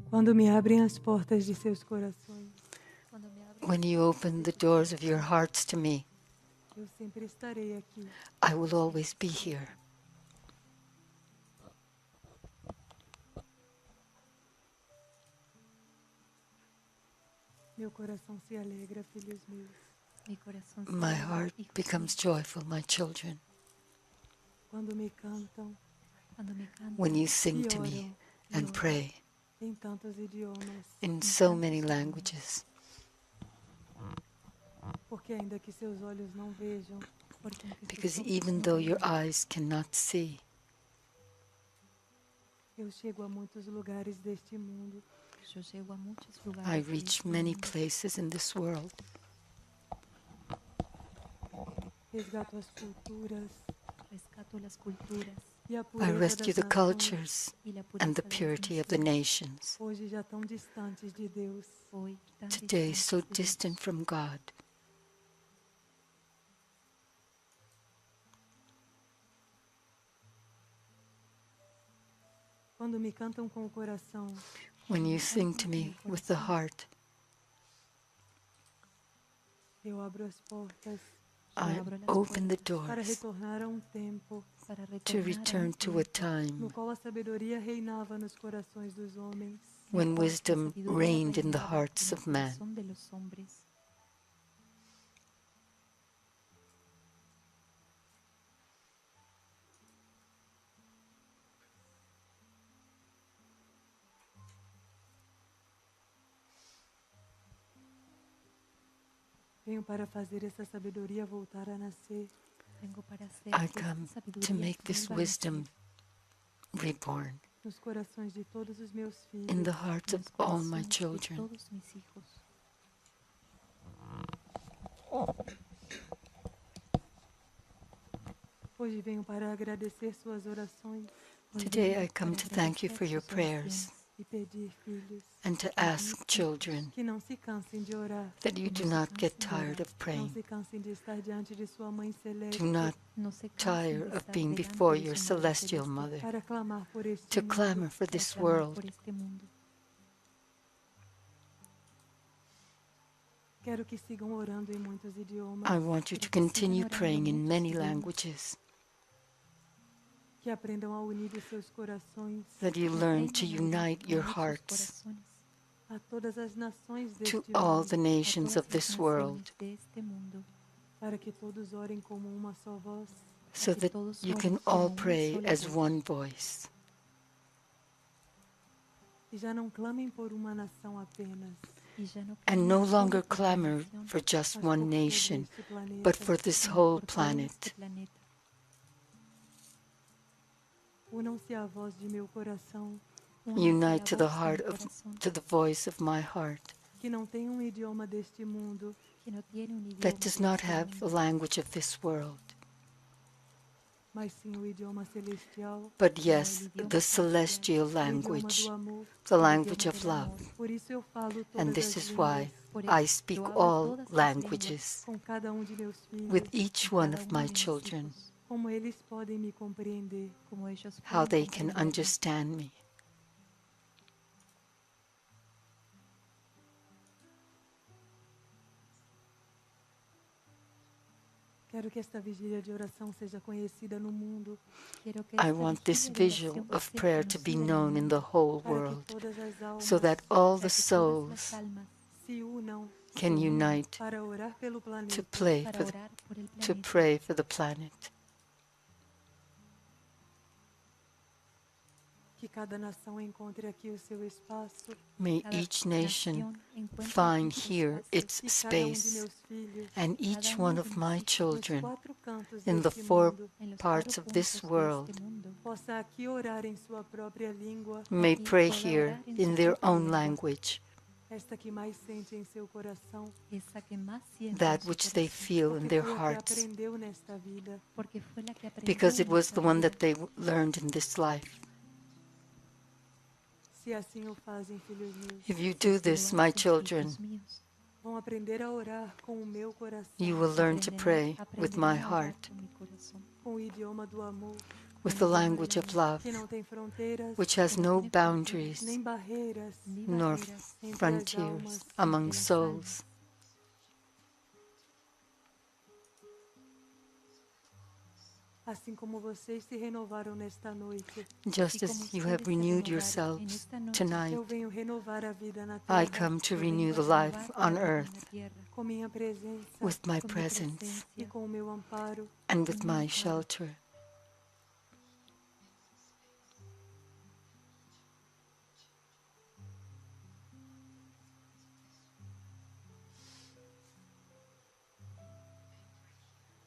Quando me abrem as portas de seus corações, When you open the doors of your hearts to me, eu sempre estarei aqui. I will always be here. Meu coração se alegra, filhos meus. My heart becomes joyful, my children, Quando me cantam when you sing e to me oram and pray em tantos idiomas, in so many languages. porque ainda que seus olhos não vejam, Because even though your eyes cannot see, eu chego a muitos lugares deste mundo. I reach many places in this world. Resgato as culturas e a I pureza rescue das the nações, cultures and the purity of the nations, hoje já tão distantes de Deus. today so distant from God. Quando me cantam com o coração, When you sing to me with the heart, eu abro as portas I open the para doors retornar a tempo to return to a no time qual a sabedoria reinava nos corações dos homens. when wisdom reigned in the hearts of man. Venho para fazer essa sabedoria voltar a nascer. I come to make this wisdom reborn Nos corações de todos os meus filhos. in the hearts of all my children. Hoje venho para agradecer suas orações. Today I come to thank you for your prayers E pedir, filhos, and to ask children que não se cansem de orar. that you do not get tired of Não praying. se cansem de estar diante de sua mãe celeste. Do not tire of being before your celestial mother, Para clamar por este to mundo. clamor for this world. Quero que sigam orando em muitos idiomas. I want you to continue praying in many languages, Que aprendam a unir os seus corações that you learn to unite your hearts a todas as nações to deste all mundo. the nations of this world, Para que todos orem como uma só voz. so that you can all pray as one voice. E já não clamem por uma nação apenas. And no longer clamor for just one nation, but for this whole planet. Unam-se à voz de meu coração, Unite to the voice of my heart, que não tem idioma deste mundo, that does not have the language of this world, mas sim o idioma celestial, but yes, the celestial o idioma language, do amor. the language of love. Por isso eu falo And todas this as is why línguas, I speak all languages com cada de meus filhos, with each one of my children, como eles podem me compreender, how they can understand me. Quero que esta vigília de oração seja conhecida no mundo, I want this vigil of prayer to be known in the whole para que world, todas as almas so that all the souls se unam can unite para orar pelo planeta, to pray for the planet. que cada nação encontre aqui o seu espaço, May each nation find here its e cada de space, meus filhos and each one of my nos children 4 cantos in the deste 4 mundo parts of this world possa aqui orar em sua própria língua, may pray here in their own language, esta que mais sente em seu coração, that which they feel in porque their foi a que hearts, aprendeu nesta vida. because it was the one that they learned in this life. Se assim o fazem, filhos meus, If you do this, my children, vão aprender a orar com o meu coração, you will learn to pray with my heart, com o idioma do amor, with the language of love, que não tem fronteiras, which has no boundaries nem barreiras nor entre as frontiers almas. among souls. Assim como vocês se renovaram nesta noite, Just as you have renewed yourselves tonight, eu venho renovar a vida na I terra come to renew the life on earth com minha presença with my presence e com o meu amparo. and with my shelter.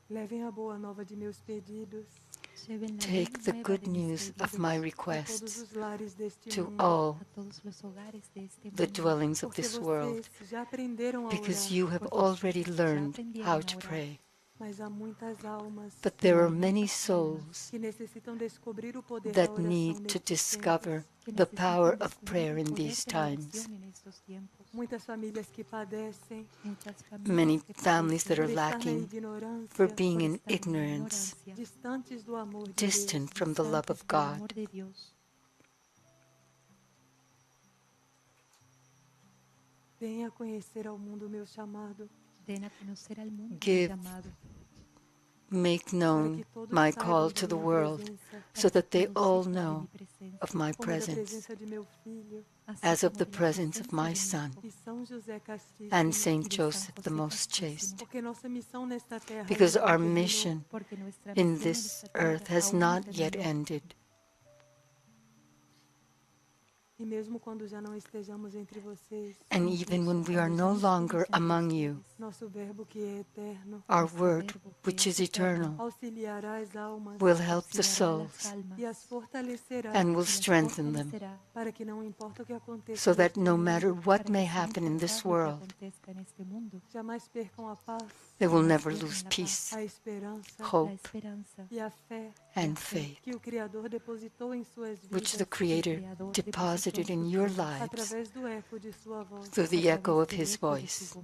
Levem a boa nova de meus pedidos Take the good news of my a todos requests os lares deste to mundo, all the dwellings of porque this world, vocês já aprenderam a because orar, you have already learned how to pray. mas há muitas almas But there are many souls que necessitam descobrir o poder da that oração need to nestes discover tempos. the power of prayer in these times. Muitas famílias que padecem Many families that por are estar na lacking ignorância, for being in ignorance, distantes do amor de distant Deus. from the love of God. Venha conhecer ao mundo o meu chamado, Give, make known my call to the world so that they all know of my como da presence, presença de meu filho as of the presence of my Son e São José Castíssimo, and Saint Joseph the Most Chaste. porque nossa missão nesta terra Because ainda não our terminou. mission in this earth has not yet ended. E mesmo quando já não estejamos entre vocês, And even when we are no longer among you, nosso verbo que é eterno our word, which is eternal, auxiliará as almas will help the souls e as fortalecerá and will strengthen them, para que não importa o que aconteça so that neste no mundo, matter what may happen in this world, jamais percam a paz, they will never lose peace, a esperança hope, e a fé and faith, que o Criador depositou em suas which vidas the Creator deposited in your lives através do eco de sua voz. through the echo of His voice.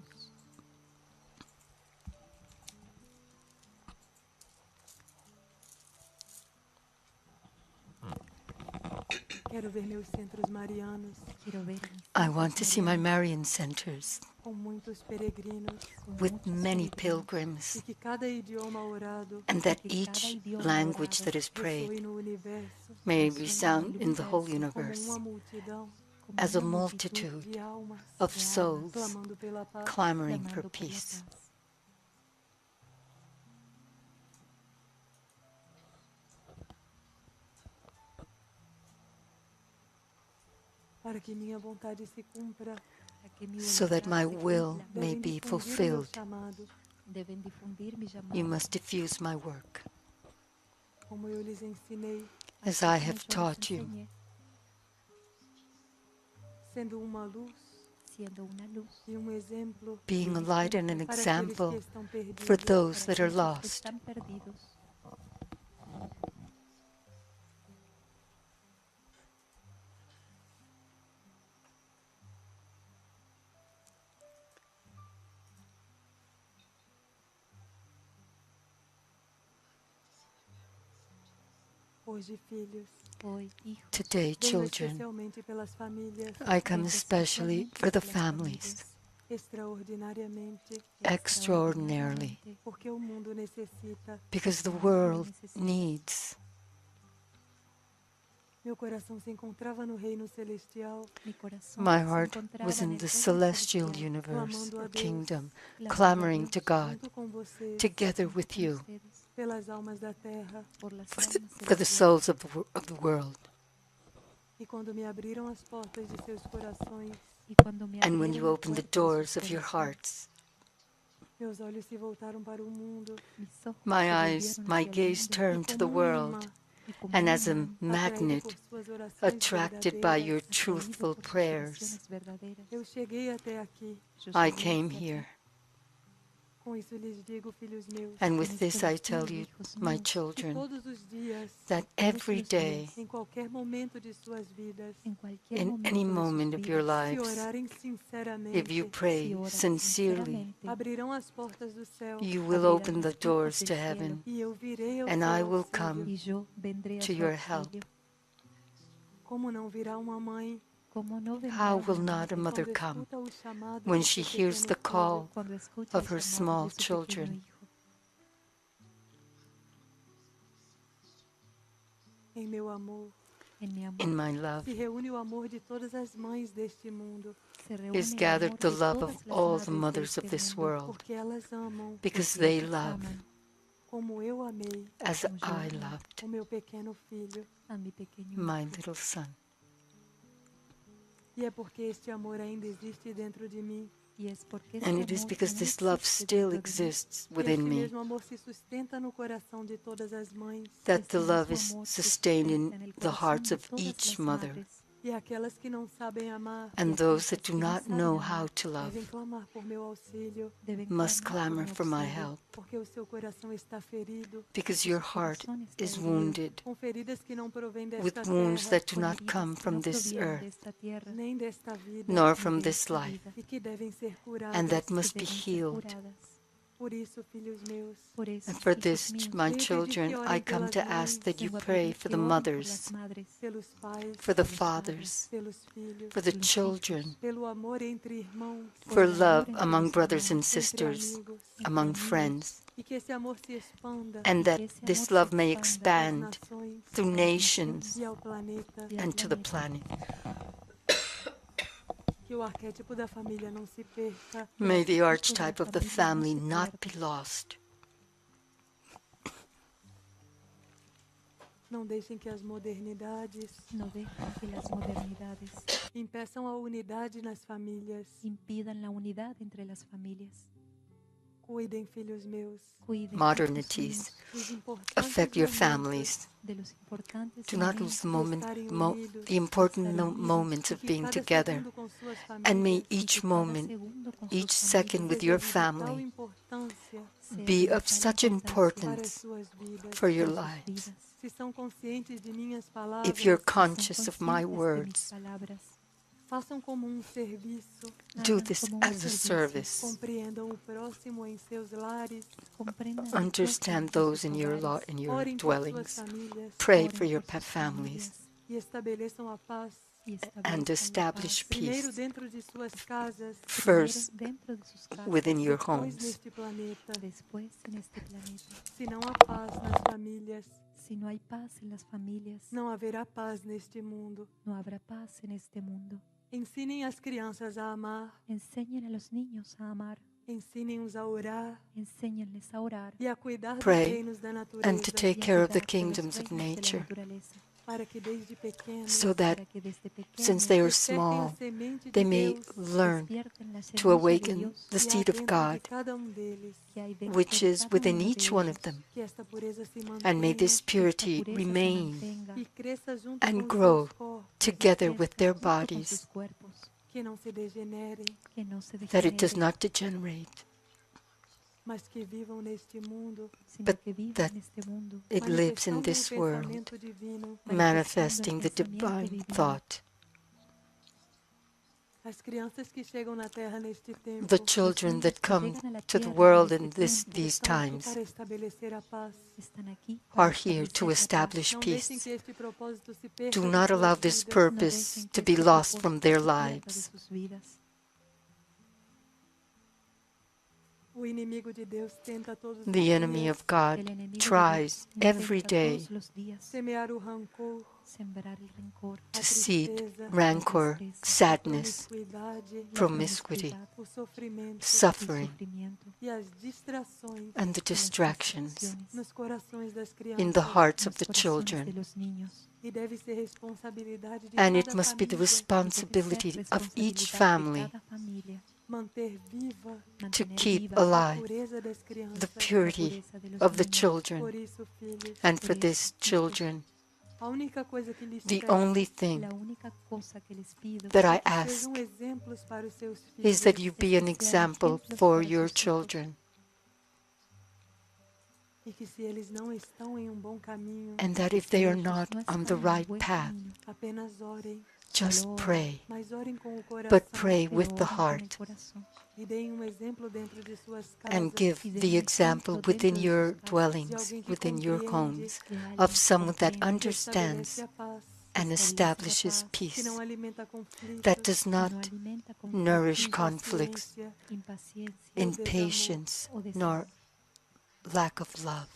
Quero ver meus centros marianos I want to see my Marian centers com muitos peregrinos with many pilgrims, e que cada idioma orado and that each language that is ressoe prayed no universo may resound in the whole como universe uma multidão as a multitude de almas of souls clamando pela paz. clamoring for peace. Para que minha vontade se cumpra, So that my will may devem be difundir o meu fulfilled, chamado, you must diffuse my work, como eu lhes ensinei, as I have taught you, sendo uma luz e exemplo being a light and an para aqueles example que estão perdidos. for those that are lost. Hoje, filhos, Today, venho children, especialmente pelas famílias, I come especially for the families, extraordinariamente, extraordinarily, porque o mundo necessita. because the world needs. Meu coração se encontrava no reino celestial, My heart was in the celestial universe or kingdom, clamoring to God, junto com vocês, together with you, pelas almas da terra. for the souls of the world. E quando me abriram as portas de seus corações, And when you open the doors of your hearts, meus olhos se voltaram para o mundo, my eyes, my gaze turned to the world, and as a magnet atraído por suas orações attracted by your verdadeiras, truthful prayers, eu cheguei até aqui I came here And with this I tell you, my children, that every day, in any moment of your lives, if you pray sincerely, you will open the doors to heaven, and I will come to your help. How will not a mother come when she hears the call of her small children? In my love is gathered the love of all the mothers of this world, because they love as I loved my little son. And it is because this love still exists within me that the love is sustained in the hearts of each mother. And those that do not know how to love must clamor for my help, because your heart is wounded with wounds that do not come from this earth nor from this life, and that must be healed. And for this, my children, I come to ask that you pray for the mothers, for the fathers, for the children, for love among brothers and sisters, among friends, and that this love may expand through nations and to the planet. May the archetype of the family not be lost. Não deixem que as modernidades impeçam a unidade nas famílias. Impidan la unidad entre las familias. Cuidem, filhos meus. Modernities affect your families. Do not lose the important moments of being together. And may each moment, each second with your family be of such importance for your lives. If you're conscious of my words, do this as a service. Understand those in your dwellings. Pray for your families and establish peace first within your homes. Si no hay paz en las familias, não haverá paz neste mundo. No habrá paz en este mundo. Ensinem as crianças a amar. Enseñen a los niños a amar. Ensinem-os a orar. Enséñenles a orar. E a cuidar dos reinos da natureza. And to take care of the kingdoms of nature. So that, since they are small, they may learn to awaken the seed of God, which is within each one of them. And may this purity remain and grow together with their bodies, that it does not degenerate, but that it lives in this world, manifesting the divine thought. The children that come to the world in these times are here to establish peace. Do not allow this purpose to be lost from their lives. The enemy of God tries every day to seed rancor, sadness, promiscuity, suffering, and the distractions in the hearts of the children. And it must be the responsibility of each family to keep alive the purity of the children. And for this, children, the only thing that I ask is that you be an example for your children. E que se eles não estão em bom caminho, and that if they are not on the right path, apenas orem, just pray, mas orem com o coração. but pray with the heart, E deem exemplo dentro de suas and casas. give the example within your dwellings, within your homes, of someone that understands and establishes Que peace, não alimenta conflitos, that does not nourish conflicts, impaciencia, impatience, nor lack of love.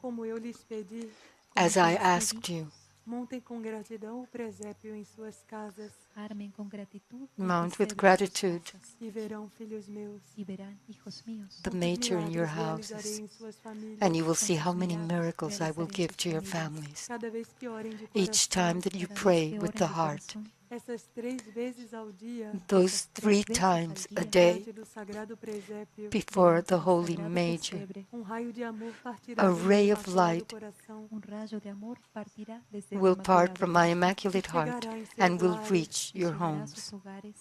como eu lhes pedi, As I asked you, montem com gratidão o presépio em suas casas armen con gratitud el mount with pesebre en sus gratitude casas, e verão, filhos meus, y verán, hijos míos, the quantos manger in your milagres realizarei houses, em suas famílias. and you will see how cuántos many milagros miracles I will realizaré en give sus to your familias. families. Cada vez que orem de Each time coração, that you Cada vez pray que with oren the de heart, corazón, essas 3 vezes ao dia, those 3 veces times al a día, day diante do sagrado presépio, before delante the del holy sagrado manger, pesebre, raio de amor partirá a do meu ray of imaculado light coração un rayo de amor partirá desde el will part inmaculado from my corazón immaculate heart and will reach y your llegará a sus homes, hogares,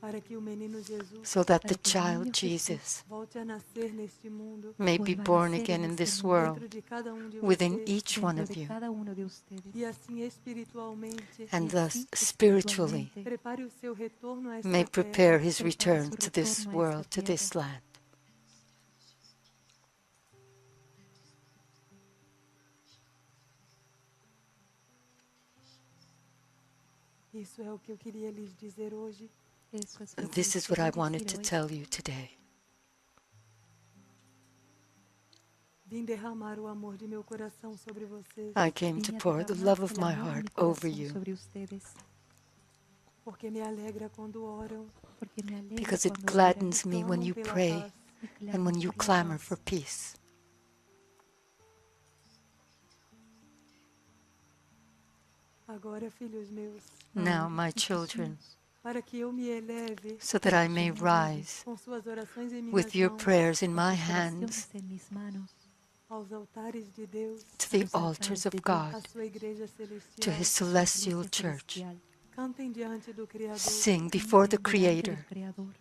para que o menino Jesus so that the para que el niño child Jesus volte a nascer neste mundo, may be vuelva a born nacer again en in este this mundo, world, dentro de cada de within vocês, each one dentro of de you, cada uno de ustedes, e assim espiritualmente and y thus así spiritually espiritualmente prepare o seu retorno a esta may terra, prepare his prepare return su to this retorno a esta world, to tierra. this land. Isso é o que eu queria lhes dizer hoje. Eso es lo And que this les is what I quería wanted decir to hoy. tell you today. Vim derramar o amor de meu coração sobre vocês, I came to Vine a pour the derramar love of el my amor de heart mi over corazón you, sobre ustedes, porque me alegra quando oram, porque me alegra because it cuando oran gladdens me when clamam you pela pray paz. y and when claman you por la clamor paz. for peace. Agora, filhos meus, Now, Ahora, my hijos children, míos, para que eu me eleve so that I may rise com suas orações em minhas with your mãos prayers in con my sus hands oraciones en mis manos, aos altares de Deus, to the los altars altares of de God, à sua igreja to celestial. his su celestial iglesia church. celestial. Cantem diante do Criador, Sing before the Canten delante Creator, del Creador,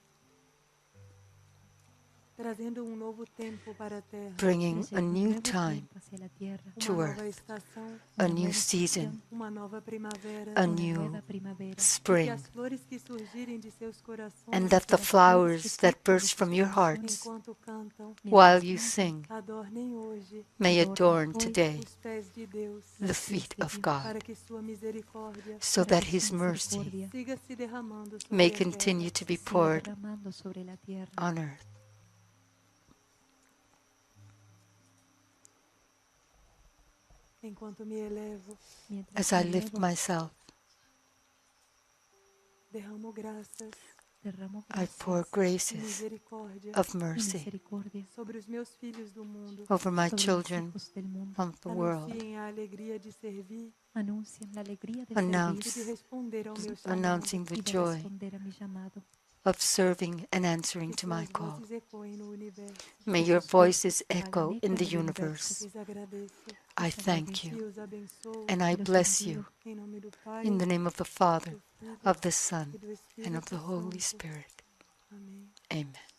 trazendo novo tempo para a terra, bringing a trayendo un new nuevo time tiempo hacia la tierra, uma to nova earth, estação, a una new nueva season, estación, uma nova primavera, a una new nueva primavera, e que spring, as flores que surgirem de seus corações, and that que the las flores que flowers that surjan de burst sus from your corazones, hearts enquanto cantam, while mientras you cantan, sing adornem hoje may adornen adorn hoy today os pés de Deus, the los feet pies de of Dios, God, para que sua misericórdia so para that que su his mercy misericordia siga se derramando sobre may a terra. continue to be siga poured derramando sobre la tierra. on earth. Enquanto me elevo, Mientras As I me lift elevo, myself, derramo graças derramo I pour gracias e graces misericórdia of y mercy misericordia sobre os meus filhos do mundo. over my sobre los children hijos del mundo. of the world, Anunciem a alegria de servir Anuncian la alegría de e Announce de servir responder ao meu chamado. announcing the y de joy responder a mi llamado. of serving and answering Que to my suas call. vozes ecoem no universo. May Que your sus voces voices echo hagan in eco the en el universe. Lhes agradeço I Les thank agradezco e you os abençoo and I y los bless bendigo you em nome do Pai, in the name of the Father, do Filho of the e Son, do and of Espírito the Holy Santo. Spirit. Amém. Amen.